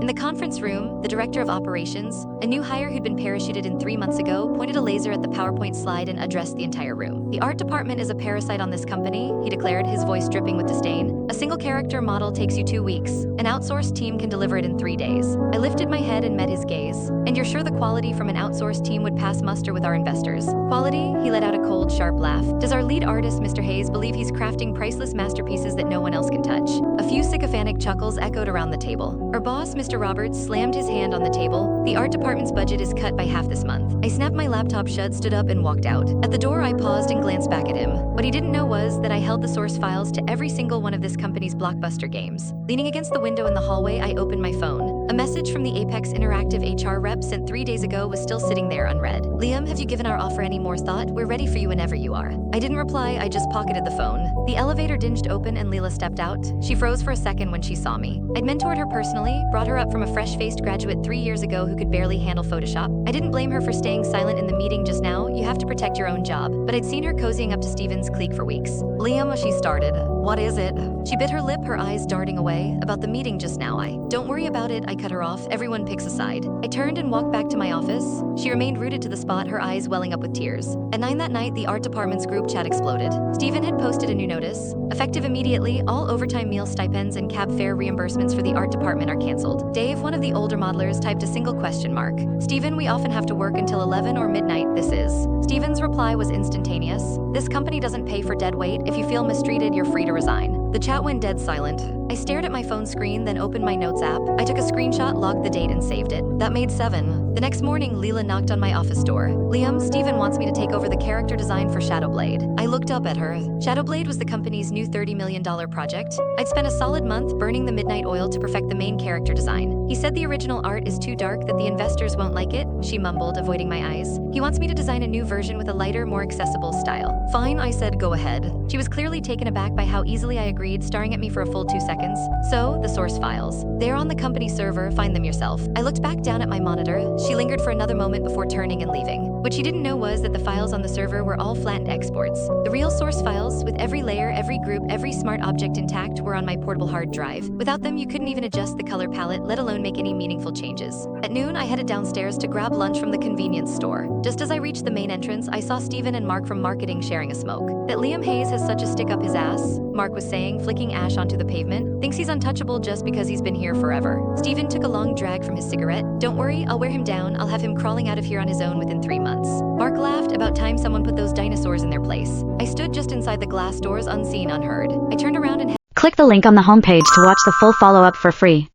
In the conference room, the director of operations, a new hire who'd been parachuted in 3 months ago, pointed a laser at the PowerPoint slide and addressed the entire room. "The art department is a parasite on this company," he declared, his voice dripping with disdain. "A single character model takes you 2 weeks. An outsourced team can deliver it in 3 days." I lifted my head and met his gaze. "And you're sure the quality from an outsourced team would pass muster with our investors?" "Quality?" He let out a cold, sharp laugh. "Does our lead artist, Mr. Hayes, believe he's crafting priceless masterpieces that no one else can touch?" A few sycophantic chuckles echoed around the table. Our boss, Mr. Roberts, slammed his hand on the table. "The art department's budget is cut by half this month." I snapped my laptop shut, stood up, and walked out. At the door, I paused and glanced back at him. What he didn't know was that I held the source files to every single one of this company's blockbuster games. Leaning against the window in the hallway, I opened my phone. A message from the Apex Interactive HR rep sent 3 days ago was still sitting there unread. "Liam, have you given our offer any more thought? We're ready for you whenever you are." I didn't reply, I just pocketed the phone. The elevator dinged open and Leela stepped out. She froze for a second when she saw me. I'd mentored her personally, brought her up from a fresh-faced graduate 3 years ago who could barely handle Photoshop. I didn't blame her for staying silent in the meeting just now. You have to protect your own job. But I'd seen her cozying up to Steven's clique for weeks. "Liam," she started. "What is it?" She bit her lip, her eyes darting away. "About the meeting just now, Don't worry about it," I cut her off. "Everyone picks a side." I turned and walked back to my office. She remained rooted to the spot, her eyes welling up with tears. At 9 that night, the art department's group chat exploded. Steven had posted a new notice. Effective immediately, all overtime meal stipends and cab fare reimbursements for the art department are canceled. Dave, one of the older modelers, typed a single question mark. "Steven, we often have to work until 11 or midnight. This is." Steven's reply was instantaneous. "This company doesn't pay for dead weight. If you feel mistreated, you're free to resign." The chat went dead silent. I stared at my phone screen, then opened my notes app. I took a screenshot, logged the date, and saved it. That made 7. The next morning, Leela knocked on my office door. "Liam, Steven wants me to take over the character design for Shadowblade." I looked up at her. Shadowblade was the company's new $30 million project. I'd spent a solid month burning the midnight oil to perfect the main character design. "He said the original art is too dark, that the investors won't like it," she mumbled, avoiding my eyes. "He wants me to design a new version with a lighter, more accessible style." "Fine," I said, "go ahead." She was clearly taken aback by how easily I agreed, staring at me for a full 2 seconds. "So, the source files. They're on the company server, find them yourself." I looked back down at my monitor. She lingered for another moment before turning and leaving. What she didn't know was that the files on the server were all flattened exports. The real source files, with every layer, every group, every smart object intact, were on my portable hard drive. Without them, you couldn't even adjust the color palette, let alone make any meaningful changes. At noon, I headed downstairs to grab lunch from the convenience store. Just as I reached the main entrance, I saw Steven and Mark from marketing sharing a smoke. "That Liam Hayes has such a stick up his ass," Mark was saying, flicking ash onto the pavement. "Thinks he's untouchable just because he's been here forever." Steven took a long drag from his cigarette. "Don't worry, I'll wear him down. I'll have him crawling out of here on his own within 3 months." Mark laughed. "About time someone put those dinosaurs in their place." I stood just inside the glass doors, unseen, unheard. I turned around and Click the link on the homepage to watch the full follow-up for free.